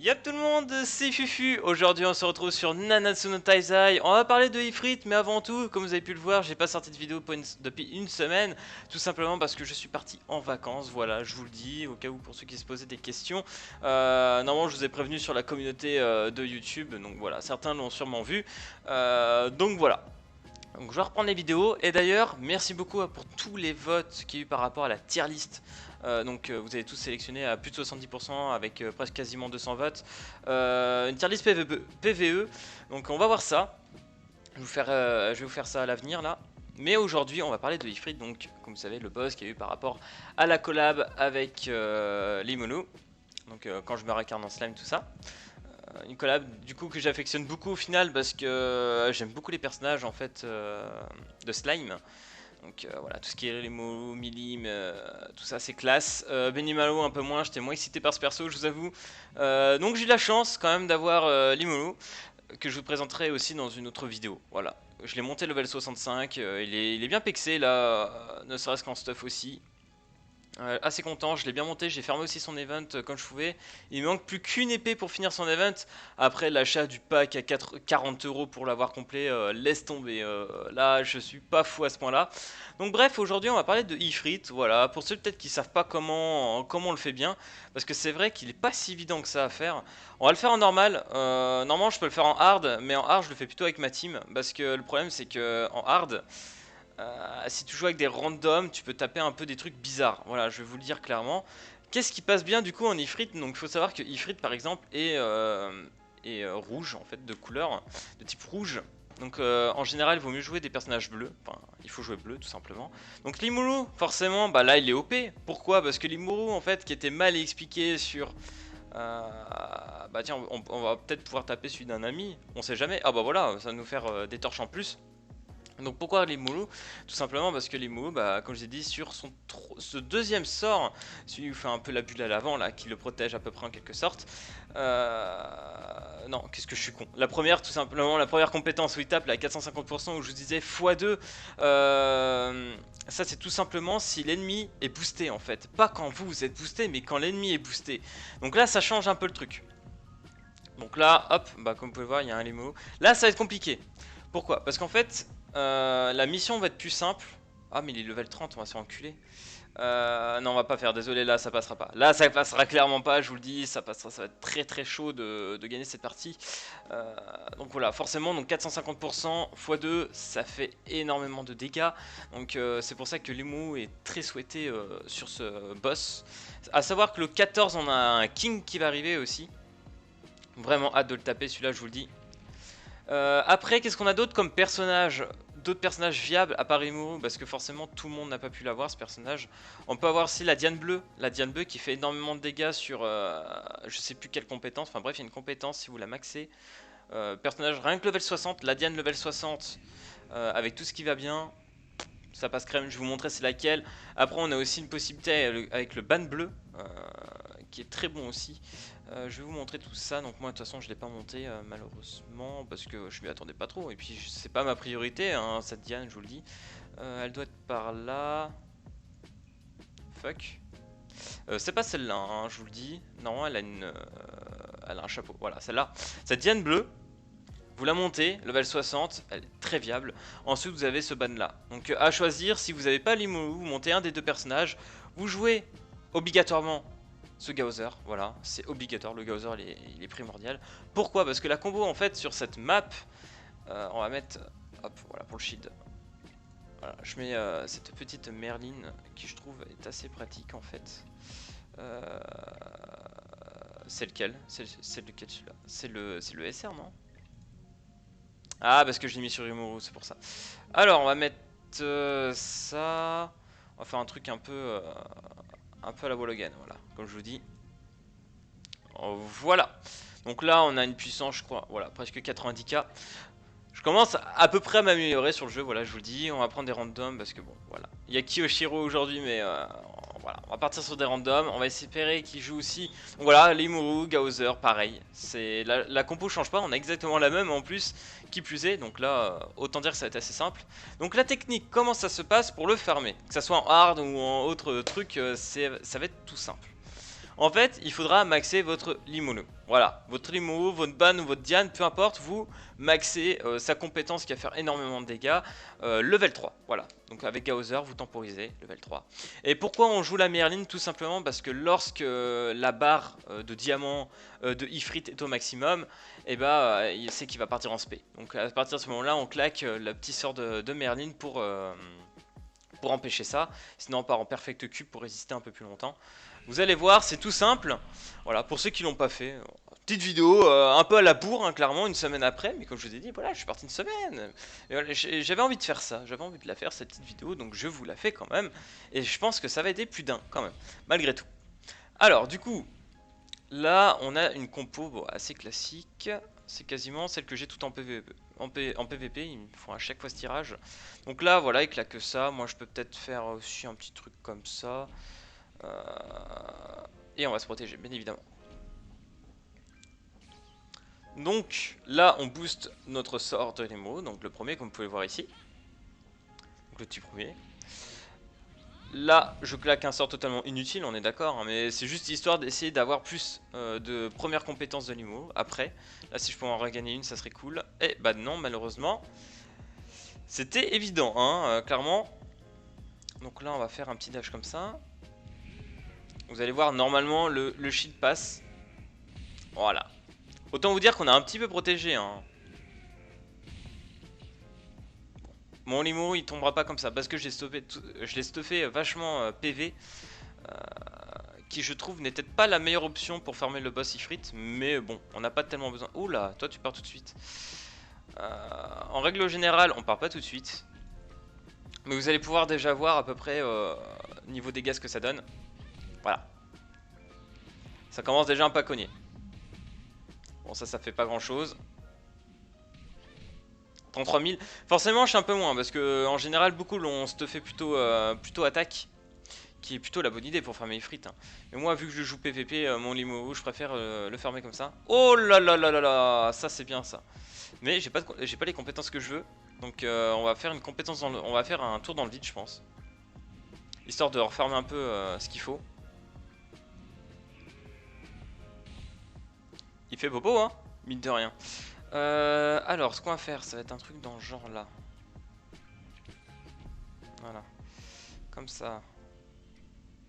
Y'a tout le monde, c'est Fufu. Aujourd'hui on se retrouve sur Nanatsu no Taizai. On va parler de Ifrit, mais avant tout, comme vous avez pu le voir, j'ai pas sorti de vidéo depuis une semaine. Tout simplement parce que je suis parti en vacances, voilà, je vous le dis, au cas où pour ceux qui se posaient des questions. Normalement je vous ai prévenu sur la communauté de YouTube, donc voilà, certains l'ont sûrement vu. Donc voilà. Donc je vais reprendre les vidéos, et d'ailleurs merci beaucoup pour tous les votes qu'il y a eu par rapport à la tier list. Vous avez tous sélectionné à plus de 70% avec presque quasiment 200 votes. Une tier list PVE, donc on va voir ça. Je vais vous faire ça à l'avenir là. Mais aujourd'hui on va parler de Ifrit, donc comme vous savez le boss qu'il y a eu par rapport à la collab avec Limono. Donc quand je me réincarne en slime tout ça. Une collab du coup que j'affectionne beaucoup au final parce que j'aime beaucoup les personnages en fait de slime. Donc voilà, tout ce qui est Remo, Milim, tout ça c'est classe. Benimalo un peu moins, j'étais moins excité par ce perso je vous avoue. Donc j'ai eu la chance quand même d'avoir Limolo, que je vous présenterai aussi dans une autre vidéo. Voilà, je l'ai monté level 65, il est bien pexé là, ne serait-ce qu'en stuff aussi. Assez content, je l'ai bien monté, j'ai fermé aussi son event quand je pouvais. Il me manque plus qu'une épée pour finir son event. Après l'achat du pack à 40 € pour l'avoir complet, laisse tomber. Là je suis pas fou à ce point là. Donc bref, aujourd'hui on va parler de Ifrit. Voilà, pour ceux peut-être qui savent pas comment on le fait bien. Parce que c'est vrai qu'il est pas si évident que ça à faire. On va le faire en normal. Normalement je peux le faire en hard, mais en hard je le fais plutôt avec ma team. Parce que le problème c'est que en hard, si tu joues avec des randoms, tu peux taper un peu des trucs bizarres. Voilà, je vais vous le dire clairement. Qu'est-ce qui passe bien du coup en Ifrit? Donc il faut savoir que Ifrit par exemple est rouge en fait, de couleur, de type rouge. Donc en général il vaut mieux jouer des personnages bleus, enfin il faut jouer bleu tout simplement. Donc Limuru forcément bah là il est OP, pourquoi? Parce que Limuru en fait qui était mal expliqué sur... bah tiens on va peut-être pouvoir taper celui d'un ami, on sait jamais, ah bah voilà ça va nous faire des torches en plus. Donc pourquoi les Moulous? Tout simplement parce que les Moulous, bah, comme je l'ai dit, sur ce deuxième sort, celui où fait un peu la bulle à l'avant, là, qui le protège à peu près en quelque sorte. Non, qu'est-ce que je suis con. La première, tout simplement, la première compétence où il tape, là, à 450%, où je vous disais x2, ça c'est tout simplement si l'ennemi est boosté en fait. Pas quand vous êtes boosté, mais quand l'ennemi est boosté. Donc là, ça change un peu le truc. Donc là, hop, bah, comme vous pouvez voir, il y a un Limo. Là, ça va être compliqué. Pourquoi? Parce qu'en fait, la mission va être plus simple. Ah, mais il est level 30, on va se faire enculer. Non, on va pas faire, désolé, là ça passera pas. Là ça passera clairement pas, je vous le dis, ça passera, ça va être très très chaud de gagner cette partie. Donc voilà, forcément, donc 450% x2, ça fait énormément de dégâts. Donc c'est pour ça que l'Emu est très souhaité sur ce boss. A savoir que le 14, on a un King qui va arriver aussi. Vraiment hâte de le taper, celui-là, je vous le dis. Après, qu'est-ce qu'on a d'autre comme personnage? D'autres personnages viables à part Rimuru, parce que forcément tout le monde n'a pas pu l'avoir ce personnage. On peut avoir aussi la Diane Bleue qui fait énormément de dégâts sur je sais plus quelle compétence, enfin bref il y a une compétence si vous la maxez. Personnage rien que level 60, la Diane level 60 avec tout ce qui va bien, ça passe crème, je vais vous montrer c'est laquelle. Après on a aussi une possibilité avec le ban bleu qui est très bon aussi. Je vais vous montrer tout ça, donc moi de toute façon je l'ai pas monté malheureusement parce que je m'y attendais pas trop et puis c'est pas ma priorité hein, cette Diane je vous le dis. Elle doit être par là. Fuck. C'est pas celle-là hein, je vous le dis. Non elle a elle a un chapeau, voilà celle-là. Cette Diane bleue, vous la montez, level 60, elle est très viable. Ensuite vous avez ce ban là. Donc à choisir, si vous n'avez pas Limuru, vous montez un des deux personnages, vous jouez obligatoirement ce Gauser, voilà, c'est obligatoire, le Gauser il est primordial. Pourquoi? Parce que la combo en fait sur cette map, on va mettre, hop, voilà pour le shield. Voilà, je mets cette petite Merlin qui je trouve est assez pratique en fait. C'est lequel? C'est lequel celui-là? C'est le SR non? Ah parce que je l'ai mis sur Rimuru, c'est pour ça. Alors on va mettre ça, on va faire un truc un peu à la wall again, voilà, comme je vous dis. Voilà. Donc là, on a une puissance, je crois, voilà, presque 90k. Je commence à peu près à m'améliorer sur le jeu, voilà, je vous le dis. On va prendre des randoms parce que bon, voilà. Il y a Kiyoshiro aujourd'hui, mais voilà, on va partir sur des randoms. On va espérer qu'il joue aussi. Donc voilà, Limuru, Gauser, pareil. La compo change pas, on a exactement la même en plus, qui plus est. Donc là, autant dire que ça va être assez simple. Donc la technique, comment ça se passe pour le farmer? Que ça soit en hard ou en autre truc, ça va être tout simple. En fait, il faudra maxer votre Limolo. Voilà, votre Limolo, votre Ban ou votre Diane, peu importe, vous maxez sa compétence qui va faire énormément de dégâts, level 3. Voilà, donc avec Gaozer, vous temporisez, level 3. Et pourquoi on joue la Merlin? Tout simplement parce que lorsque la barre de diamant de Ifrit est au maximum, et bah, il sait qu'il va partir en spé. Donc à partir de ce moment-là, on claque la petite sœur de Merlin pour empêcher ça. Sinon on part en perfect cube pour résister un peu plus longtemps. Vous allez voir, c'est tout simple. Voilà, pour ceux qui l'ont pas fait, petite vidéo un peu à la bourre, hein, clairement, une semaine après. Mais comme je vous ai dit, voilà, je suis parti une semaine. Voilà, j'avais envie de faire ça, j'avais envie de la faire cette petite vidéo, donc je vous la fais quand même. Et je pense que ça va aider plus d'un quand même, malgré tout. Alors du coup, là on a une compo bon, assez classique. C'est quasiment celle que j'ai tout en PVP. En PVP, ils me font à chaque fois ce tirage. Donc là, voilà, ils claquent ça. Moi, je peux peut-être faire aussi un petit truc comme ça. Et on va se protéger, bien évidemment. Donc là, on booste notre sort de Nemo. Donc le premier, comme vous pouvez voir ici. Donc le petit premier. Là, je claque un sort totalement inutile, on est d'accord, hein, mais c'est juste histoire d'essayer d'avoir plus de premières compétences de Limo. Après, là, si je pouvais en regagner une, ça serait cool. Et bah non, malheureusement. C'était évident, hein, clairement. Donc là, on va faire un petit dash comme ça. Vous allez voir, normalement, le shield passe. Voilà. Autant vous dire qu'on a un petit peu protégé, hein. Mon Limo, il tombera pas comme ça, parce que je l'ai stuffé vachement PV. Qui je trouve n'était pas la meilleure option pour farmer le boss Ifrit, mais bon, on n'a pas tellement besoin. Oula, toi tu pars tout de suite. En règle générale, on part pas tout de suite. Mais vous allez pouvoir déjà voir à peu près niveau dégâts ce que ça donne. Voilà. Ça commence déjà un peu à cogner. Bon, ça fait pas grand chose. 33 000. Forcément, je suis un peu moins parce que en général, beaucoup l'ont stuffé plutôt attaque. Qui est plutôt la bonne idée pour farmer Ifrit. Hein. Mais moi, vu que je joue PVP, mon Limo, je préfère le farmer comme ça. Oh là là là là là, ça c'est bien ça. Mais j'ai pas les compétences que je veux. Donc on va faire une compétence on va faire un tour dans le vide, je pense. Histoire de refarmer un peu ce qu'il faut. Il fait bobo, hein, mine de rien. Alors, ce qu'on va faire, ça va être un truc dans ce genre là. Voilà. Comme ça.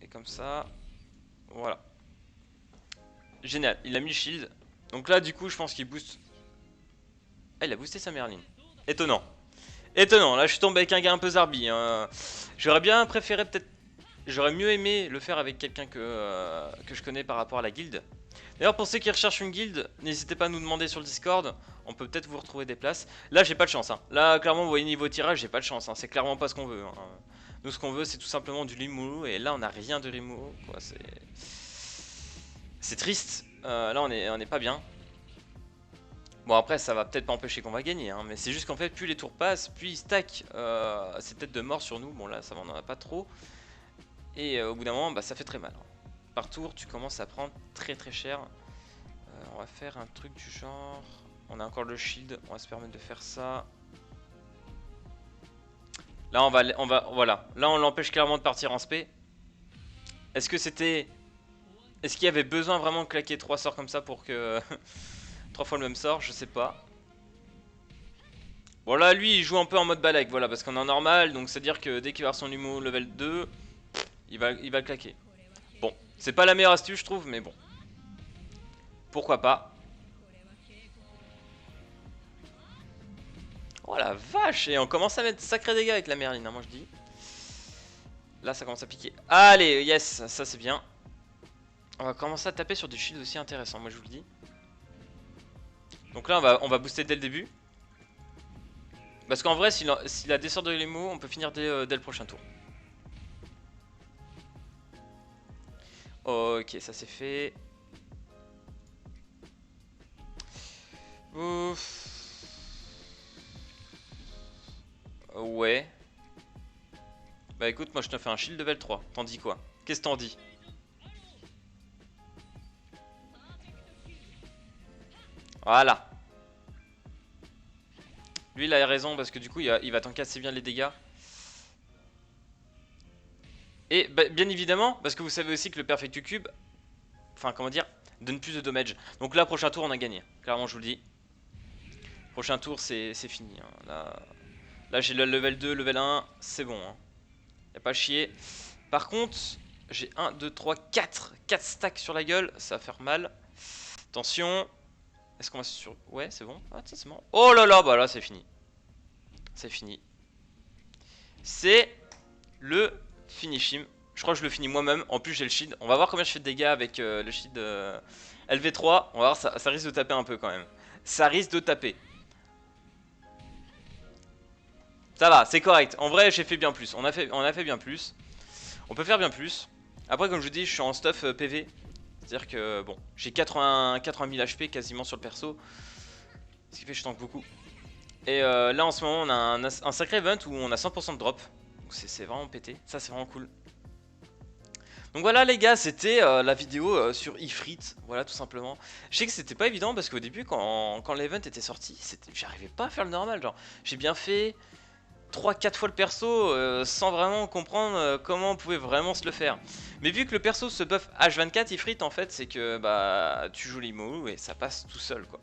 Et comme ça. Voilà. Génial, il a mis le shield. Donc là, du coup, je pense qu'il booste. Ah, il a boosté sa Merlin. Étonnant. Étonnant, là je suis tombé avec un gars un peu zarbi. Hein. J'aurais bien préféré peut-être... J'aurais mieux aimé le faire avec quelqu'un que je connais par rapport à la guilde. D'ailleurs, pour ceux qui recherchent une guilde, n'hésitez pas à nous demander sur le Discord. On peut peut-être vous retrouver des places. Là, j'ai pas de chance. Hein. Là, clairement, vous voyez niveau tirage, j'ai pas de chance. Hein. C'est clairement pas ce qu'on veut. Hein. Nous, ce qu'on veut, c'est tout simplement du Limuru. Et là, on a rien de Rimuru. C'est triste. Là, on est pas bien. Bon, après, ça va peut-être pas empêcher qu'on va gagner. Hein, mais c'est juste qu'en fait, plus les tours passent, plus ils stackent ces têtes de mort sur nous. Bon, là, ça va, on en a pas trop. Et au bout d'un moment, bah, ça fait très mal. Hein. Par tour, tu commences à prendre très très cher. On va faire un truc du genre... On a encore le shield, on va se permettre de faire ça. Là, voilà. Là, on l'empêche clairement de partir en spé. Est-ce que c'était... Est-ce qu'il y avait besoin vraiment de claquer 3 sorts comme ça pour que... 3 fois le même sort, je sais pas. Bon là, lui, il joue un peu en mode balèque, voilà, parce qu'on est en normal. Donc, c'est-à-dire que dès qu'il va avoir son humo level 2, il va claquer. Bon, c'est pas la meilleure astuce, je trouve, mais bon. Pourquoi pas. Oh la vache. Et on commence à mettre sacré dégâts avec la Merlin, hein, moi je dis. Là ça commence à piquer. Allez, yes, ça c'est bien. On va commencer à taper sur des shields aussi intéressants, moi je vous le dis. Donc là on va booster dès le début. Parce qu'en vrai s'il a des sorts de Lemo, on peut finir dès le prochain tour. Ok, ça c'est fait. Ouf. Ouais. Bah écoute, moi je te fais un shield level 3. T'en dis quoi? Qu'est-ce que t'en dis? Voilà. Lui il a raison parce que du coup il va tanker assez bien les dégâts. Et bah, bien évidemment, parce que vous savez aussi que le Perfect Cube, enfin comment dire, donne plus de damage. Donc là, prochain tour, on a gagné. Clairement, je vous le dis. Prochain tour, c'est fini. Hein. Là j'ai le level 2, level 1, c'est bon. Hein. Y'a pas à chier. Par contre, j'ai 1, 2, 3, 4 stacks sur la gueule. Ça va faire mal. Attention. Est-ce qu'on va sur... Ouais, c'est bon. Ah, c'est bon. Oh là là, bah là, c'est fini. C'est fini. C'est le finish him. Je crois que je le finis moi-même. En plus, j'ai le shield. On va voir combien je fais de dégâts avec le shield LV3. On va voir, ça risque de taper un peu quand même. Ça risque de taper. Ça va, c'est correct. En vrai, j'ai fait bien plus. On a fait bien plus. On peut faire bien plus. Après, comme je vous dis, je suis en stuff PV. C'est-à-dire que, bon, j'ai 80 000 HP quasiment sur le perso. Ce qui fait que je tank beaucoup. Et là, en ce moment, on a un sacré event où on a 100% de drop. Donc c'est vraiment pété. Ça, c'est vraiment cool. Donc voilà les gars, c'était la vidéo sur Ifrit, voilà tout simplement. Je sais que c'était pas évident parce qu'au début quand l'event était sorti, j'arrivais pas à faire le normal, genre j'ai bien fait 3-4 fois le perso sans vraiment comprendre comment on pouvait vraiment se le faire. Mais vu que le perso se buff H24 Ifrit en fait, c'est que bah tu joues l'IMO et ça passe tout seul quoi.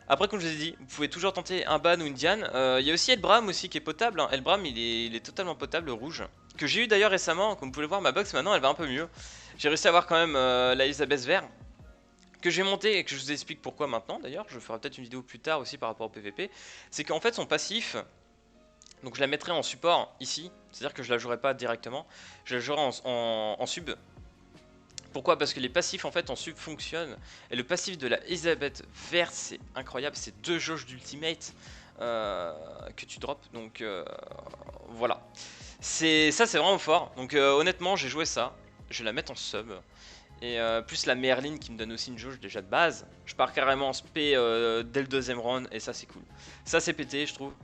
Après comme je vous ai dit, vous pouvez toujours tenter un ban ou une Diane. Il y a aussi Elbram aussi qui est potable, hein. Elbram il est totalement potable, rouge. Que j'ai eu d'ailleurs récemment, comme vous pouvez le voir ma box maintenant elle va un peu mieux. J'ai réussi à avoir quand même la Elisabeth vert. Que j'ai monté et que je vous explique pourquoi maintenant d'ailleurs. Je ferai peut-être une vidéo plus tard aussi par rapport au PVP. C'est qu'en fait son passif, donc je la mettrai en support ici. C'est à dire que je la jouerai pas directement. Je la jouerai en sub. Pourquoi? Parce que les passifs en fait en sub fonctionnent. Et le passif de la Elisabeth verte c'est incroyable. C'est 2 jauges d'ultimate que tu drops. Donc voilà. Ça c'est vraiment fort. Donc honnêtement j'ai joué ça. Je vais la mettre en sub. Et plus la Merlin qui me donne aussi une jauge déjà de base. Je pars carrément en spé dès le 2ème round. Et ça c'est cool. Ça c'est pété je trouve.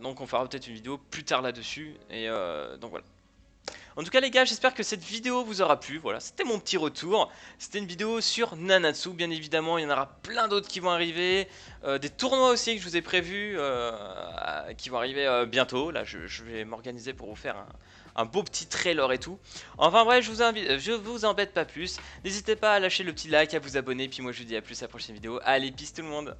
Donc on fera peut-être une vidéo plus tard là-dessus. Et donc voilà. En tout cas les gars, j'espère que cette vidéo vous aura plu. Voilà, c'était mon petit retour. C'était une vidéo sur Nanatsu. Bien évidemment, il y en aura plein d'autres qui vont arriver. Des tournois aussi que je vous ai prévus qui vont arriver bientôt. Là, je vais m'organiser pour vous faire un beau petit trailer et tout. Enfin bref, je vous embête pas plus. N'hésitez pas à lâcher le petit like, à vous abonner. Puis moi je vous dis à plus à la prochaine vidéo. Allez, peace tout le monde.